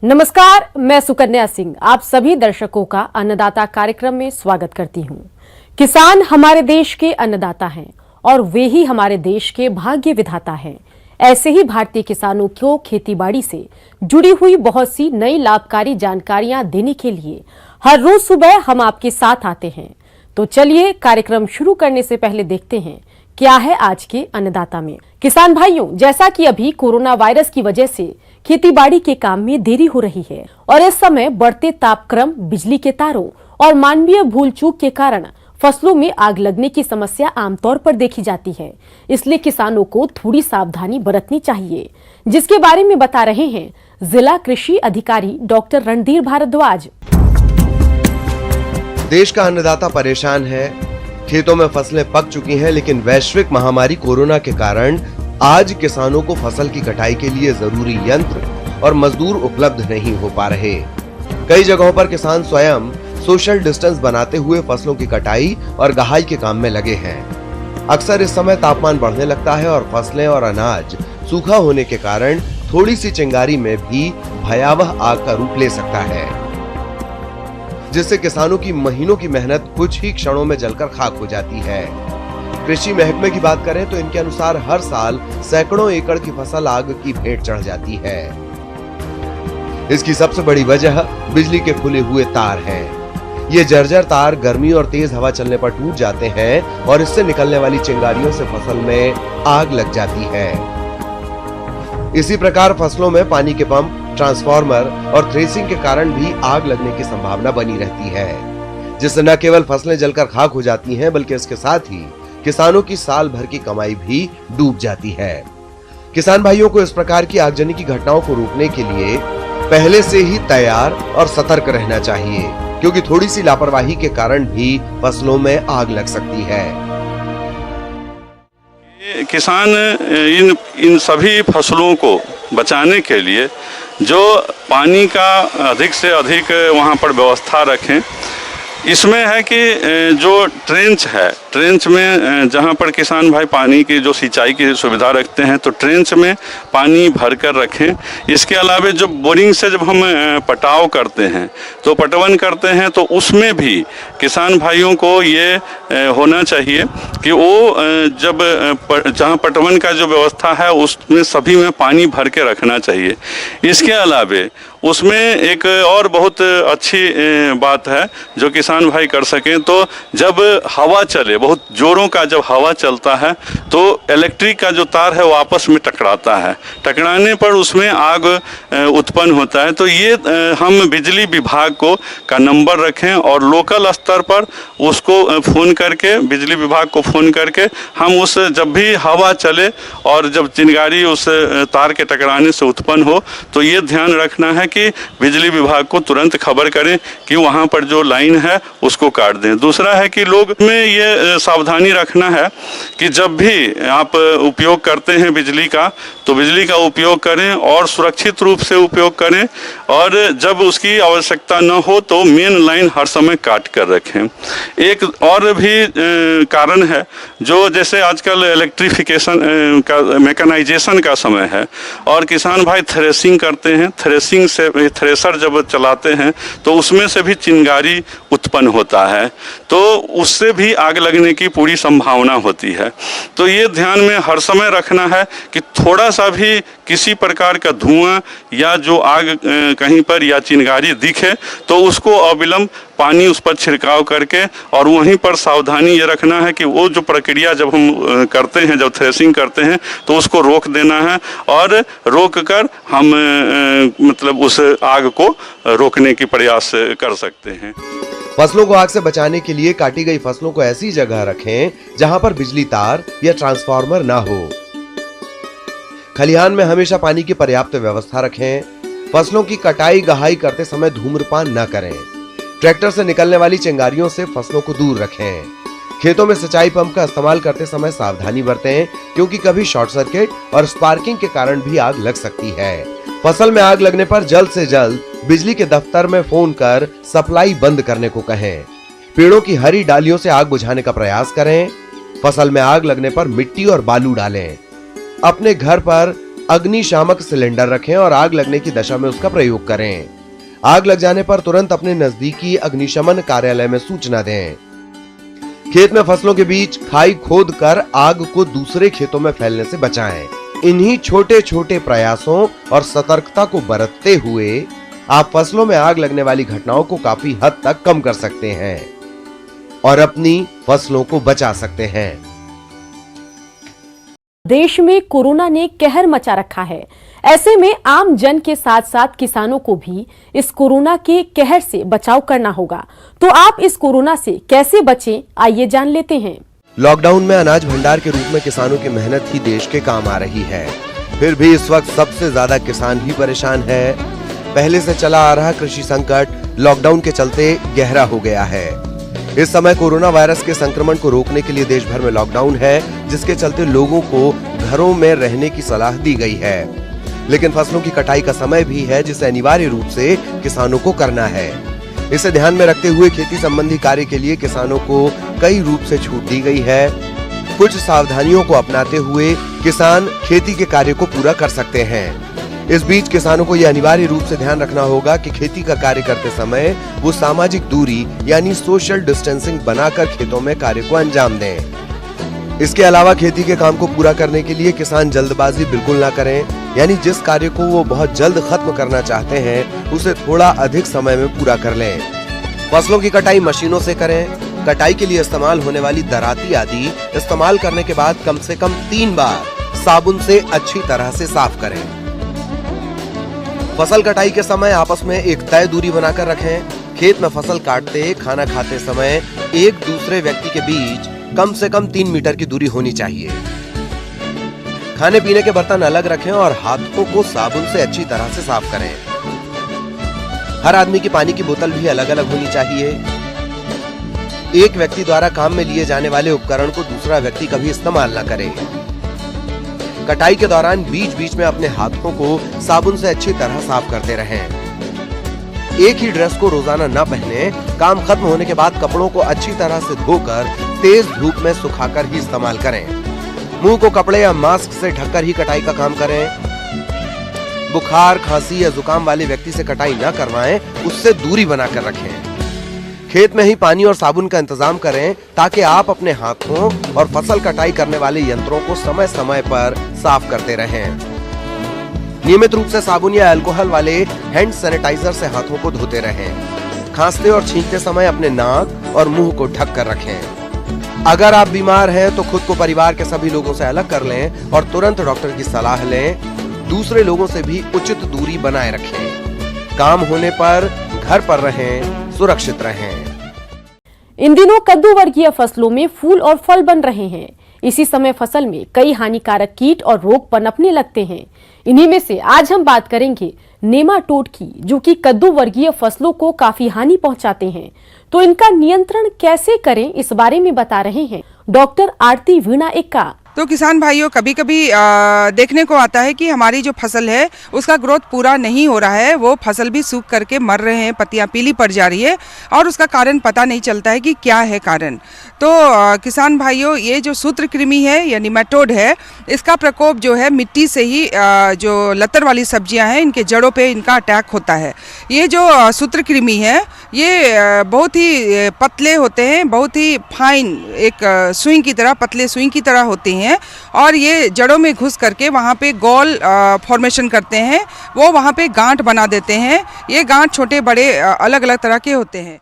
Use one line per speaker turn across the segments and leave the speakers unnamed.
नमस्कार, मैं सुकन्या सिंह आप सभी दर्शकों का अन्नदाता कार्यक्रम में स्वागत करती हूं। किसान हमारे देश के अन्नदाता हैं और वे ही हमारे देश के भाग्य विधाता हैं। ऐसे ही भारतीय किसानों को खेतीबाड़ी से जुड़ी हुई बहुत सी नई लाभकारी जानकारियां देने के लिए हर रोज सुबह हम आपके साथ आते हैं। तो चलिए कार्यक्रम शुरू करने से पहले देखते हैं क्या है आज के अन्नदाता में। किसान भाइयों, जैसा कि अभी कोरोना वायरस की वजह से खेतीबाड़ी के काम में देरी हो रही है और इस समय बढ़ते तापक्रम, बिजली के तारों और मानवीय भूल चूक के कारण फसलों में आग लगने की समस्या आमतौर पर देखी जाती है। इसलिए किसानों को थोड़ी सावधानी बरतनी चाहिए, जिसके बारे में बता रहे हैं जिला कृषि अधिकारी डॉक्टर रणधीर भारद्वाज।
देश का अन्नदाता परेशान है। खेतों में फसलें पक चुकी हैं, लेकिन वैश्विक महामारी कोरोना के कारण आज किसानों को फसल की कटाई के लिए जरूरी यंत्र और मजदूर उपलब्ध नहीं हो पा रहे। कई जगहों पर किसान स्वयं सोशल डिस्टेंस बनाते हुए फसलों की कटाई और गहाई के काम में लगे हैं। अक्सर इस समय तापमान बढ़ने लगता है और फसलें और अनाज सूखा होने के कारण थोड़ी सी चिंगारी में भी भयावह आग का रूप ले सकता है, जिससे किसानों की महीनों की मेहनत कुछ ही क्षणों में जलकर खाक हो जाती है। कृषि महकमे की बात करें तो इनके अनुसार हर साल सैकड़ों एकड़ की फसल आग की भेंट चढ़ जाती है। इसकी सबसे बड़ी वजह बिजली के खुले हुए तार हैं। ये जर्जर तार गर्मी और तेज हवा चलने पर टूट जाते हैं और इससे निकलने वाली चिंगारियों से फसल में आग लग जाती है। इसी प्रकार फसलों में पानी के पंप, ट्रांसफार्मर और थ्रेसिंग के कारण भी आग लगने की संभावना बनी रहती है, जिससे न केवल फसलें जलकर खाक हो जाती हैं, बल्कि इसके साथ ही किसानों की साल भर की कमाई भी डूब जाती है। किसान भाइयों को इस प्रकार की आगजनी की घटनाओं को रोकने के लिए पहले से ही तैयार और सतर्क रहना चाहिए, क्योंकि थोड़ी सी लापरवाही के कारण भी फसलों में आग लग सकती है।
किसान इन सभी फसलों को बचाने के लिए जो पानी का अधिक से अधिक वहाँ पर व्यवस्था रखें। इसमें है कि जो ट्रेंच है, ट्रेंच में जहाँ पर किसान भाई पानी की जो सिंचाई की सुविधा रखते हैं तो ट्रेंच में पानी भर कर रखें। इसके अलावा जो बोरिंग से जब हम पटाव करते हैं तो पटवन करते हैं तो उसमें भी किसान भाइयों को ये होना चाहिए कि वो जब जहाँ पटवन का जो व्यवस्था है उसमें सभी में पानी भर के रखना चाहिए। इसके अलावा उसमें एक और बहुत अच्छी बात है जो किसान भाई कर सकें, तो जब हवा चले, बहुत जोरों का जब हवा चलता है तो इलेक्ट्रिक का जो तार है वो आपस में टकराता है। टकराने पर उसमें आग उत्पन्न होता है। तो ये हम बिजली विभाग का नंबर रखें और लोकल स्तर पर उसको फ़ोन करके, बिजली विभाग को फ़ोन करके हम उस जब भी हवा चले और जब चिंगारी उस तार के टकराने से उत्पन्न हो तो ये ध्यान रखना है कि बिजली विभाग को तुरंत खबर करें कि वहाँ पर जो लाइन है उसको काट दें। दूसरा है कि लोग में ये सावधानी रखना है कि जब भी आप उपयोग करते हैं बिजली का तो बिजली का उपयोग करें और सुरक्षित रूप से उपयोग करें, और जब उसकी आवश्यकता न हो तो मेन लाइन हर समय काट कर रखें। एक और भी कारण है जो जैसे आजकल इलेक्ट्रिफिकेशन का, मैकेनाइजेशन का समय है और किसान भाई थ्रेसिंग करते हैं। थ्रेसिंग से थ्रेसर जब चलाते हैं तो उसमें से भी चिंगारी उत्पन्न होता है, तो उससे भी आग लगने की पूरी संभावना होती है। तो ये ध्यान में हर समय रखना है कि थोड़ा सा भी किसी प्रकार का धुआं या जो आग कहीं पर या चिंगारी दिखे तो उसको अविलंब पानी उस पर छिड़काव करके, और वहीं पर सावधानी ये रखना है कि वो जो प्रक्रिया जब हम करते हैं, जब थ्रेसिंग करते हैं तो उसको रोक देना है और रोक कर हम मतलब उस आग को रोकने की प्रयास कर सकते हैं।
फसलों को आग से बचाने के लिए काटी गई फसलों को ऐसी जगह रखें जहां पर बिजली तार या ट्रांसफार्मर ना हो। खलिहान में हमेशा पानी की पर्याप्त व्यवस्था रखें। फसलों की कटाई गहाई करते समय धूम्रपान न करें। ट्रैक्टर से निकलने वाली चिंगारियों से फसलों को दूर रखें। खेतों में सिंचाई पंप का इस्तेमाल करते समय सावधानी बरतें, क्योंकि कभी शॉर्ट सर्किट और स्पार्किंग के कारण भी आग लग सकती है। फसल में आग लगने पर जल्द से जल्द बिजली के दफ्तर में फोन कर सप्लाई बंद करने को कहें। पेड़ों की हरी डालियों से आग बुझाने का प्रयास करें। फसल में आग लगने पर मिट्टी और बालू डालें। अपने घर पर अग्निशामक सिलेंडर रखें और आग लगने की दशा में उसका प्रयोग करें। आग लग जाने पर तुरंत अपने नजदीकी अग्निशमन कार्यालय में सूचना दें। खेत में फसलों के बीच खाई खोद कर आग को दूसरे खेतों में फैलने से बचाएं। इन्हीं छोटे छोटे प्रयासों और सतर्कता को बरतते हुए आप फसलों में आग लगने वाली घटनाओं को काफी हद तक कम कर सकते हैं और अपनी फसलों को बचा सकते हैं।
देश में कोरोना ने कहर मचा रखा है। ऐसे में आम जन के साथ साथ किसानों को भी इस कोरोना के कहर से बचाव करना होगा। तो आप इस कोरोना से कैसे बचें, आइए जान लेते हैं।
लॉकडाउन में अनाज भंडार के रूप में किसानों की मेहनत ही देश के काम आ रही है। फिर भी इस वक्त सबसे ज्यादा किसान ही परेशान है। पहले से चला आ रहा कृषि संकट लॉकडाउन के चलते गहरा हो गया है। इस समय कोरोना वायरस के संक्रमण को रोकने के लिए देश भर में लॉकडाउन है, जिसके चलते लोगों को घरों में रहने की सलाह दी गई है। लेकिन फसलों की कटाई का समय भी है, जिसे अनिवार्य रूप से किसानों को करना है। इसे ध्यान में रखते हुए खेती संबंधी कार्य के लिए किसानों को कई रूप से छूट दी गई है। कुछ सावधानियों को अपनाते हुए किसान खेती के कार्य को पूरा कर सकते हैं। इस बीच किसानों को यह अनिवार्य रूप से ध्यान रखना होगा कि खेती का कार्य करते समय वो सामाजिक दूरी यानी सोशल डिस्टेंसिंग बनाकर खेतों में कार्य को अंजाम दें। इसके अलावा खेती के काम को पूरा करने के लिए किसान जल्दबाजी बिल्कुल ना करें, यानी जिस कार्य को वो बहुत जल्द खत्म करना चाहते हैं उसे थोड़ा अधिक समय में पूरा कर लें। फसलों की कटाई मशीनों से करें। कटाई के लिए इस्तेमाल होने वाली दराती आदि इस्तेमाल करने के बाद कम से कम 3 बार साबुन से अच्छी तरह से साफ करें। फसल कटाई के समय आपस में एक तय दूरी बनाकर रखें। खेत में फसल काटते, खाना खाते समय एक दूसरे व्यक्ति के बीच कम से कम 3 मीटर की दूरी होनी चाहिए। खाने पीने के बर्तन अलग रखें और हाथों को साबुन से अच्छी तरह से साफ करें। हर आदमी की पानी की बोतल भी अलग अलग होनी चाहिए। एक व्यक्ति द्वारा काम में लिए जाने वाले उपकरण को दूसरा व्यक्ति कभी इस्तेमाल न करे। कटाई के दौरान बीच बीच में अपने हाथों को साबुन से अच्छी तरह साफ करते रहें। एक ही ड्रेस को रोजाना न पहने। काम खत्म होने के बाद कपड़ों को अच्छी तरह से धोकर तेज धूप में सुखाकर ही इस्तेमाल करें। मुंह को कपड़े या मास्क से ढककर ही कटाई का काम करें। बुखार, खांसी या जुकाम वाले व्यक्ति से कटाई न करवाएं, उससे दूरी बनाकर रखें। खेत में ही पानी और साबुन का इंतजाम करें ताकि आप अपने हाथों और फसल कटाई करने वाले यंत्रों को समय समय पर साफ करते रहें। नियमित रूप से साबुन या अल्कोहल वाले हैंड सैनिटाइजर से हाथों को धोते रहें। खांसते और छींकते समय अपने नाक और मुंह को ढक कर रखें। अगर आप बीमार हैं तो खुद को परिवार के सभी लोगों से अलग कर लें और तुरंत डॉक्टर की सलाह लें। दूसरे लोगों से भी उचित दूरी बनाए रखें। काम होने पर घर पर रहें, सुरक्षित रहें।
इन दिनों कद्दू वर्गीय फसलों में फूल और फल बन रहे हैं। इसी समय फसल में कई हानिकारक कीट और रोग पनपने लगते हैं। इन्हीं में से आज हम बात करेंगे नेमाटोड की, जो कि कद्दू वर्गीय फसलों को काफी हानि पहुंचाते हैं। तो इनका नियंत्रण कैसे करें, इस बारे में बता रहे हैं डॉक्टर आरती वीणा एक्का।
तो किसान भाइयों, कभी कभी देखने को आता है कि हमारी जो फसल है उसका ग्रोथ पूरा नहीं हो रहा है, वो फसल भी सूख करके मर रहे हैं, पत्तियां पीली पड़ जा रही है और उसका कारण पता नहीं चलता है कि क्या है कारण। तो किसान भाइयों, ये जो सूत्रकृमि है या निमेटोड है, इसका प्रकोप जो है मिट्टी से ही जो लतर वाली सब्जियां हैं इनके जड़ों पे इनका अटैक होता है। ये जो सूत्रकृमि है ये बहुत ही पतले होते हैं, बहुत ही फाइन, एक सुई की तरह, पतले सुई की तरह होते हैं और ये जड़ों में घुस करके वहाँ पे गोल फॉर्मेशन करते हैं। वो वहाँ पे गांठ बना देते हैं। ये गांठ छोटे बड़े अलग अलग तरह के होते हैं।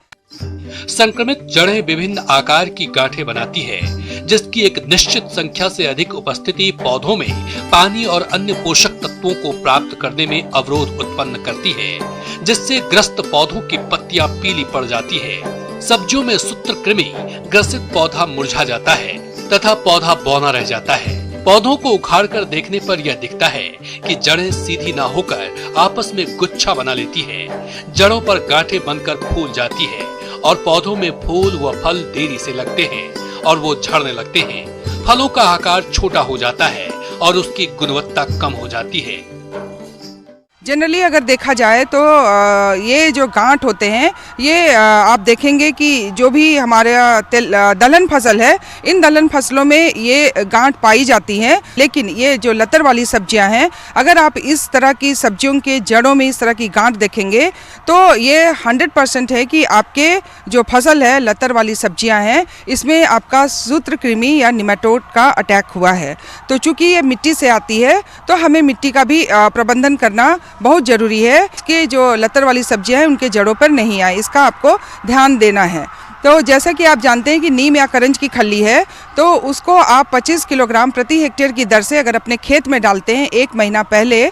संक्रमित जड़ें विभिन्न आकार की गांठें बनाती है, जिसकी एक निश्चित संख्या से अधिक उपस्थिति पौधों में पानी और अन्य पोषक तत्वों को प्राप्त करने में अवरोध उत्पन्न करती है, जिससे ग्रस्त पौधों की पत्तियां पीली पड़ जाती है। सब्जियों में सूत्रकृमि ग्रसित पौधा मुरझा जाता है तथा पौधा बौना रह जाता है। पौधों को उखाड़कर देखने पर यह दिखता है कि जड़ें सीधी ना होकर आपस में गुच्छा बना लेती है। जड़ों पर गांठें बनकर फूल जाती है और पौधों में फूल व फल देरी से लगते हैं और वो झड़ने लगते हैं। फलों का आकार छोटा हो जाता है और उसकी गुणवत्ता कम हो जाती है।
जनरली अगर देखा जाए तो ये जो गांठ होते हैं ये आप देखेंगे कि जो भी हमारे दलहन फसल है, इन दलहन फसलों में ये गांठ पाई जाती हैं। लेकिन ये जो लतर वाली सब्जियां हैं, अगर आप इस तरह की सब्जियों के जड़ों में इस तरह की गांठ देखेंगे तो ये 100% है कि आपके जो फसल है लतर वाली सब्जियां हैं, इसमें आपका सूत्रकृमि या निमेटोड का अटैक हुआ है। तो चूंकि ये मिट्टी से आती है तो हमें मिट्टी का भी प्रबंधन करना बहुत ज़रूरी है कि जो लतर वाली सब्जियां हैं उनके जड़ों पर नहीं आए, इसका आपको ध्यान देना है। तो जैसा कि आप जानते हैं कि नीम या करंज की खल्ली है तो उसको आप 25 किलोग्राम प्रति हेक्टेयर की दर से अगर अपने खेत में डालते हैं 1 महीना पहले,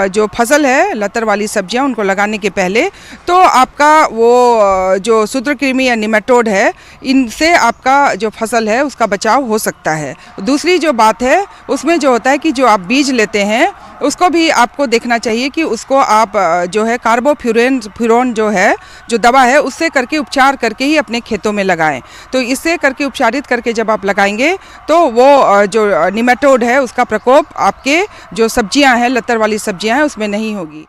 जो फसल है लतर वाली सब्जियां उनको लगाने के पहले, तो आपका वो जो सूत्रकृमि या निमेटोड है इनसे आपका जो फसल है उसका बचाव हो सकता है। दूसरी जो बात है उसमें जो होता है कि जो आप बीज लेते हैं उसको भी आपको देखना चाहिए कि उसको आप जो है कार्बोफ्यूरॉन जो है जो दवा है उससे करके उपचार करके ही अपने खेतों में लगाएं। तो इससे करके उपचारित करके जब आप लगाएंगे तो वो जो निमेटोड है उसका प्रकोप आपके जो सब्जियां हैं लतर वाली सब्जियां हैं उसमें नहीं होगी।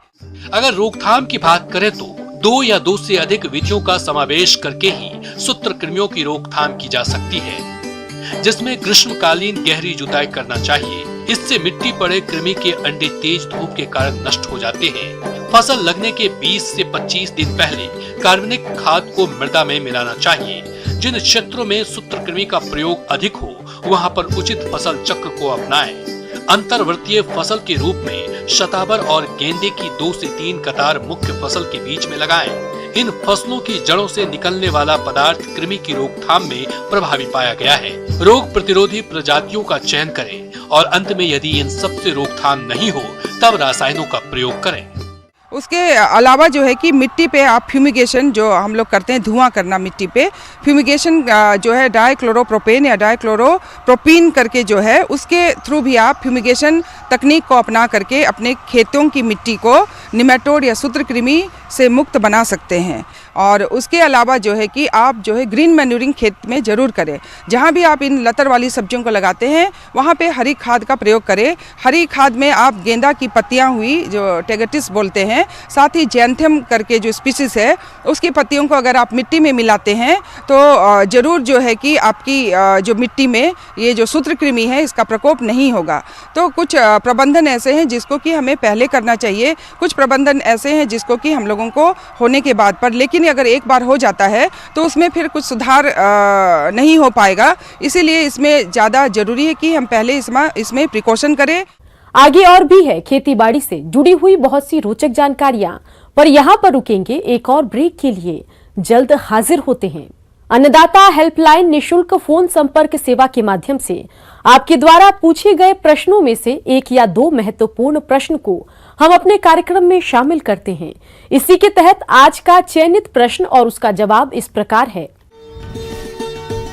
अगर रोकथाम की बात करें तो 2 या 2 से अधिक विधियों का समावेश करके ही सूत्रकृमियों की रोकथाम की जा सकती है, जिसमें ग्रीष्मकालीन गहरी जुताई करना चाहिए। इससे मिट्टी पड़े कृमि के अंडे तेज धूप के कारण नष्ट हो जाते हैं। फसल लगने के 20 से 25 दिन पहले कार्बनिक खाद को मृदा में मिलाना चाहिए। जिन क्षेत्रों में सूत्रकृमि का प्रयोग अधिक हो वहां पर उचित फसल चक्र को अपनाएं। अंतर्वर्तीय फसल के रूप में शतावर और गेंदे की 2 से 3 कतार मुख्य फसल के बीच में लगाएं। इन फसलों की जड़ों से निकलने वाला पदार्थ कृमि की रोकथाम में प्रभावी पाया गया है। रोग प्रतिरोधी प्रजातियों का चयन करें और अंत में यदि इन सब से रोकथाम नहीं हो तब रसायनों का प्रयोग करें।
उसके अलावा जो है कि मिट्टी पे आप फ्यूमिगेशन जो हम लोग करते हैं, धुआं करना मिट्टी पे, फ्यूमिगेशन जो है डाइक्लोरोप्रोपेन या डाइक्लोरोप्रोपीन करके जो है उसके थ्रू भी आप फ्यूमिगेशन तकनीक को अपना करके अपने खेतों की मिट्टी को निमेटोड या सूत्रकृमि से मुक्त बना सकते हैं। और उसके अलावा जो है कि आप जो है ग्रीन मैन्यूरिंग खेत में ज़रूर करें। जहाँ भी आप इन लतर वाली सब्जियों को लगाते हैं वहाँ पे हरी खाद का प्रयोग करें। हरी खाद में आप गेंदा की पत्तियाँ हुई जो टेगेटिस बोलते हैं, साथ ही जैंथियम करके जो स्पीसीज है उसकी पत्तियों को अगर आप मिट्टी में मिलाते हैं तो ज़रूर जो है कि आपकी जो मिट्टी में ये जो सूत्रकृमि है इसका प्रकोप नहीं होगा। तो कुछ प्रबंधन ऐसे हैं जिसको कि हमें पहले करना चाहिए, कुछ प्रबंधन ऐसे हैं जिसको कि हम लोगों को होने के बाद पर, लेकिन अगर एक बार हो जाता है तो उसमें फिर कुछ सुधार नहीं हो पाएगा। इसीलिए इसमें ज़्यादा जरूरी है कि हम पहले इसमें प्रिकॉशन करें।
आगे और भी है खेती बाड़ी से जुड़ी हुई बहुत सी रोचक जानकारियां, पर यहाँ पर रुकेंगे एक और ब्रेक के लिए। जल्द हाजिर होते हैं। अन्नदाता हेल्पलाइन निशुल्क फोन संपर्क सेवा के माध्यम से आपके द्वारा पूछे गए प्रश्नों में से 1 या 2 महत्वपूर्ण प्रश्न को हम अपने कार्यक्रम में शामिल करते हैं। इसी के तहत आज का चयनित प्रश्न और उसका जवाब इस प्रकार है।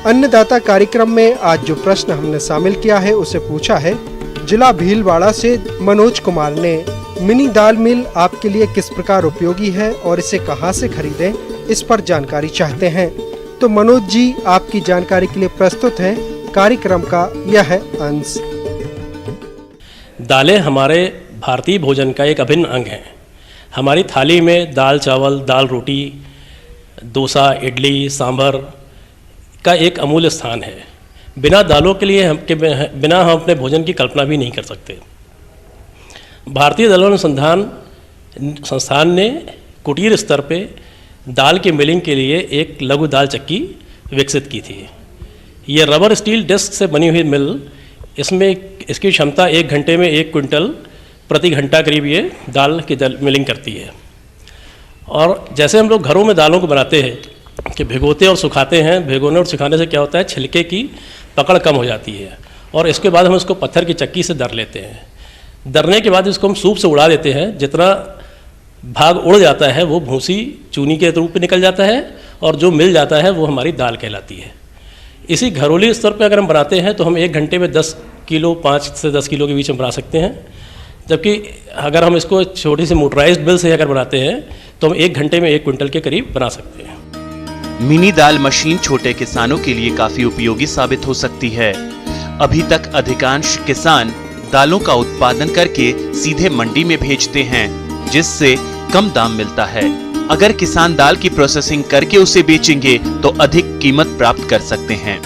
अन्नदाता कार्यक्रम में आज जो प्रश्न हमने शामिल किया है उसे पूछा है जिला भीलवाड़ा से मनोज कुमार ने। मिनी दाल मिल आपके लिए किस प्रकार उपयोगी है और इसे कहां से खरीदें, इस पर जानकारी चाहते हैं। तो मनोज जी आपकी जानकारी के लिए प्रस्तुत है कार्यक्रम का यह अंश।
दालें हमारे भारतीय भोजन का एक अभिन्न अंग है। हमारी थाली में दाल चावल, दाल रोटी, डोसा, इडली, सांभर का एक अमूल्य स्थान है। बिना दालों के लिए बिना हम अपने भोजन की कल्पना भी नहीं कर सकते। भारतीय दलहन अनुसंधान संस्थान ने कुटीर स्तर पे दाल के मिलिंग के लिए एक लघु दाल चक्की विकसित की थी। ये रबर स्टील डिस्क से बनी हुई मिल, इसमें इसकी क्षमता 1 घंटे में 1 क्विंटल प्रति घंटा करीब ये दाल की मिलिंग करती है। और जैसे हम लोग घरों में दालों को बनाते हैं कि भिगोते और सुखाते हैं, भिगोने और सुखाने से क्या होता है, छिलके की पकड़ कम हो जाती है और इसके बाद हम इसको पत्थर की चक्की से दर लेते हैं। दरने के बाद इसको हम सूप से उड़ा देते हैं। जितना भाग उड़ जाता है वो भूसी चूनी के रूप में निकल जाता है और जो मिल जाता है वो हमारी दाल कहलाती है। इसी घरेलू स्तर पर अगर हम बनाते हैं तो हम 1 घंटे में 10 किलो, 5 से 10 किलो के बीच में बना सकते हैं। जबकि अगर हम इसको छोटी सी मोटराइज्ड मिल से अगर बनाते हैं तो हम 1 घंटे में 1 क्विंटल के करीब बना सकते हैं।
मिनी दाल मशीन छोटे किसानों के लिए काफी उपयोगी साबित हो सकती है। अभी तक अधिकांश किसान दालों का उत्पादन करके सीधे मंडी में भेजते हैं। जिससे कम दाम मिलता है। अगर किसान दाल की प्रोसेसिंग करके उसे बेचेंगे तो अधिक कीमत प्राप्त कर सकते हैं।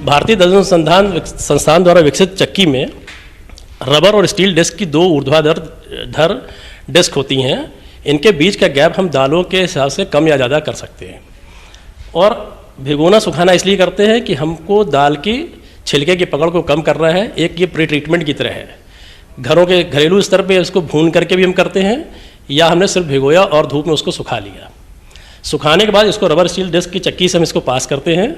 भारतीय दलहन अनुसंधान संस्थान द्वारा विकसित चक्की में रबर और स्टील डिस्क की 2 ऊर्ध्वाधर डिस्क होती हैं। इनके बीच का गैप हम दालों के हिसाब से कम या ज़्यादा कर सकते हैं। और भिगोना सुखाना इसलिए करते हैं कि हमको दाल की छिलके की पकड़ को कम करना है। एक ये प्री ट्रीटमेंट की तरह है। घरों के घरेलू स्तर पे इसको भून करके भी हम करते हैं, या हमने सिर्फ भिगोया और धूप में उसको सुखा लिया। सुखाने के बाद इसको रबर स्टील डिस्क की चक्की से हम इसको पास करते हैं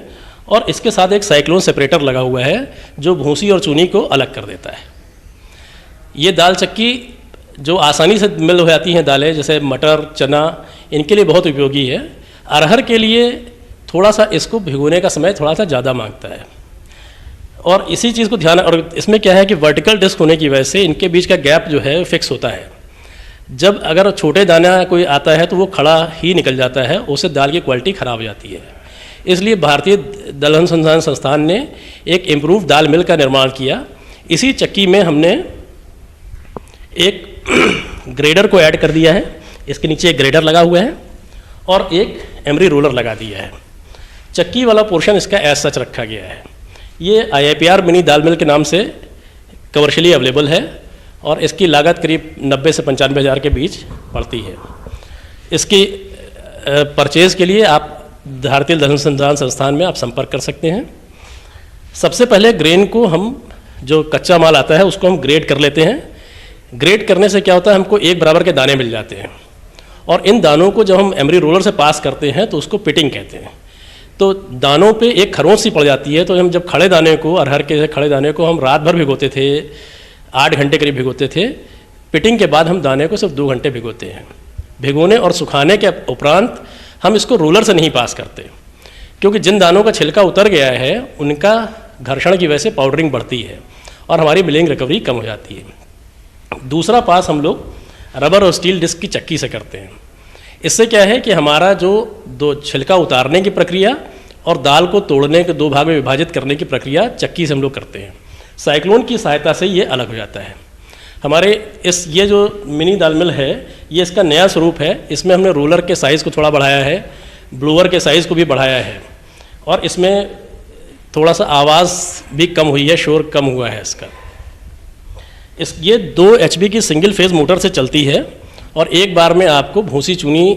और इसके साथ एक साइक्लोन सेपरेटर लगा हुआ है जो भूसी और चूनी को अलग कर देता है। ये दाल चक्की जो आसानी से मिल हो जाती हैं दालें, जैसे मटर, चना, इनके लिए बहुत उपयोगी है। अरहर के लिए थोड़ा सा इसको भिगोने का समय थोड़ा सा ज़्यादा मांगता है। और इसी चीज़ को ध्यान, और इसमें क्या है कि वर्टिकल डिस्क होने की वजह से इनके बीच का गैप जो है फिक्स होता है। जब अगर छोटे दाना कोई आता है तो वो खड़ा ही निकल जाता है, उससे दाल की क्वालिटी ख़राब हो जाती है। इसलिए भारतीय दलहन अनुसंधान संस्थान ने एक इम्प्रूव दाल मिल का निर्माण किया। इसी चक्की में हमने एक ग्रेडर को ऐड कर दिया है। इसके नीचे एक ग्रेडर लगा हुआ है और एक एमरी रोलर लगा दिया है। चक्की वाला पोर्शन इसका एज सच रखा गया है। ये IIPR मिनी दाल मिल के नाम से कमर्शियली अवेलेबल है और इसकी लागत करीब 90 से 95 हज़ार के बीच पड़ती है। इसकी परचेज के लिए आप भारतीय दलहन अनुसंधान संस्थान में आप संपर्क कर सकते हैं। सबसे पहले ग्रेन को हम, जो कच्चा माल आता है उसको हम ग्रेड कर लेते हैं। ग्रेड करने से क्या होता है, हमको एक बराबर के दाने मिल जाते हैं और इन दानों को जब हम एमरी रोलर से पास करते हैं तो उसको पिटिंग कहते हैं। तो दानों पे एक खरोंच सी पड़ जाती है। तो हम जब खड़े दाने को, अरहर के खड़े दाने को हम रात भर भिगोते थे, 8 घंटे करीब भिगोते थे। पिटिंग के बाद हम दाने को सिर्फ 2 घंटे भिगोते हैं। भिगोने और सुखाने के उपरांत हम इसको रोलर से नहीं पास करते, क्योंकि जिन दानों का छिलका उतर गया है उनका घर्षण की वजह से पाउडरिंग बढ़ती है और हमारी मिलिंग रिकवरी कम हो जाती है। दूसरा पास हम लोग रबर और स्टील डिस्क की चक्की से करते हैं। इससे क्या है कि हमारा जो दो छिलका उतारने की प्रक्रिया और दाल को तोड़ने के 2 भाग में विभाजित करने की प्रक्रिया चक्की से हम लोग करते हैं। साइक्लोन की सहायता से ये अलग हो जाता है। हमारे ये जो मिनी दाल मिल है, ये इसका नया स्वरूप है। इसमें हमने रोलर के साइज़ को थोड़ा बढ़ाया है, ब्लोअर के साइज़ को भी बढ़ाया है और इसमें थोड़ा सा आवाज़ भी कम हुई है, शोर कम हुआ है इसका। ये 2 HP की सिंगल फेज मोटर से चलती है और एक बार में आपको भूसी चूनी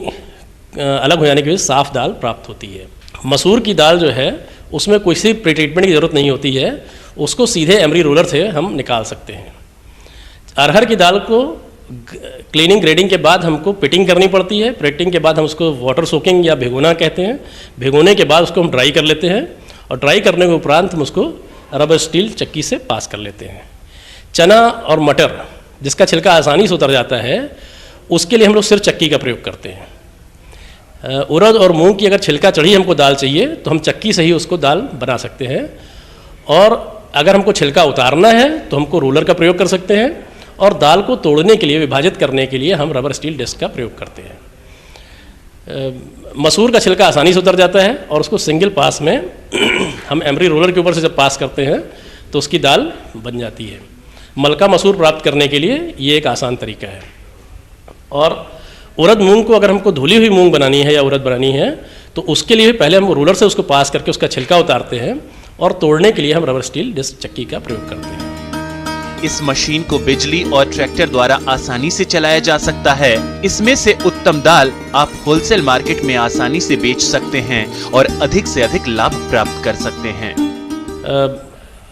अलग हो जाने की वजह से साफ दाल प्राप्त होती है। मसूर की दाल जो है उसमें कोई सी प्री ट्रीटमेंट की ज़रूरत नहीं होती है, उसको सीधे एमरी रोलर से हम निकाल सकते हैं। अरहर की दाल को क्लीनिंग ग्रेडिंग के बाद हमको पिटिंग करनी पड़ती है। पिटिंग के बाद हम उसको वाटर सोकिंग या भिगोना कहते हैं। भिगोने के बाद उसको हम ड्राई कर लेते हैं और ड्राई करने के उपरांत हम उसको रबर स्टील चक्की से पास कर लेते हैं। चना और मटर जिसका छिलका आसानी से उतर जाता है, उसके लिए हम लोग सिर्फ चक्की का प्रयोग करते हैं। उड़द और मूंग की अगर छिलका चढ़ी हमको दाल चाहिए तो हम चक्की से ही उसको दाल बना सकते हैं। और अगर हमको छिलका उतारना है तो हमको रोलर का प्रयोग कर सकते हैं और दाल को तोड़ने के लिए, विभाजित करने के लिए हम रबर स्टील डिस्क का प्रयोग करते हैं। मसूर का छिलका आसानी से उतर जाता है और उसको सिंगल पास में हम एमरी रोलर के ऊपर से जब पास करते हैं तो उसकी दाल बन जाती है। मलका मसूर प्राप्त करने के लिए ये एक आसान तरीका है। और उड़द मूंग को अगर हमको धुली हुई मूंग बनानी है या उड़द बनानी है तो उसके लिए पहले हम रोलर से उसको पास करके उसका छिलका उतारते हैं और तोड़ने के लिए हम रबर स्टील डिस्क चक्की का प्रयोग करते हैं।
इस मशीन को बिजली और ट्रैक्टर द्वारा आसानी से चलाया जा सकता है। इसमें से उत्तम दाल आप होलसेल मार्केट में आसानी से बेच सकते हैं और अधिक से अधिक लाभ प्राप्त कर सकते हैं।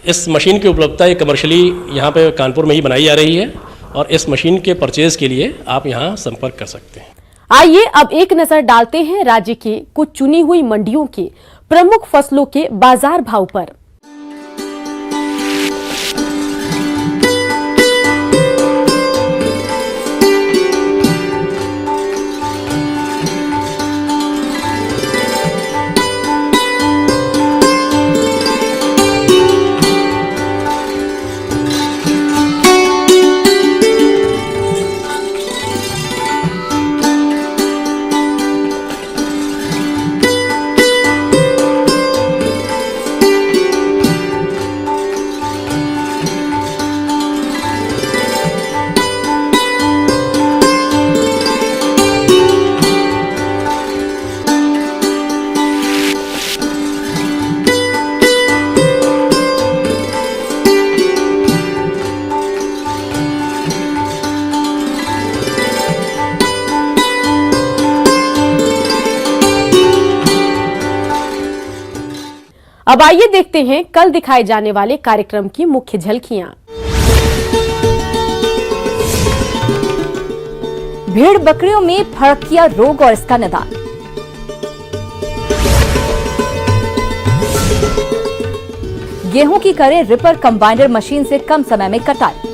इस मशीन की उपलब्धता एक कमर्शियली यहाँ पे कानपुर में ही बनाई जा रही है और इस मशीन के परचेज के लिए आप यहाँ संपर्क कर सकते हैं।
आइए अब एक नजर डालते हैं राज्य के कुछ चुनी हुई मंडियों के प्रमुख फसलों के बाजार भाव पर। अब आइए देखते हैं कल दिखाए जाने वाले कार्यक्रम की मुख्य झलकियां।
भेड़ बकरियों में फड़किया रोग और इसका निदान। गेहूं की करें रिपर कंबाइनर मशीन से कम समय में कटाई।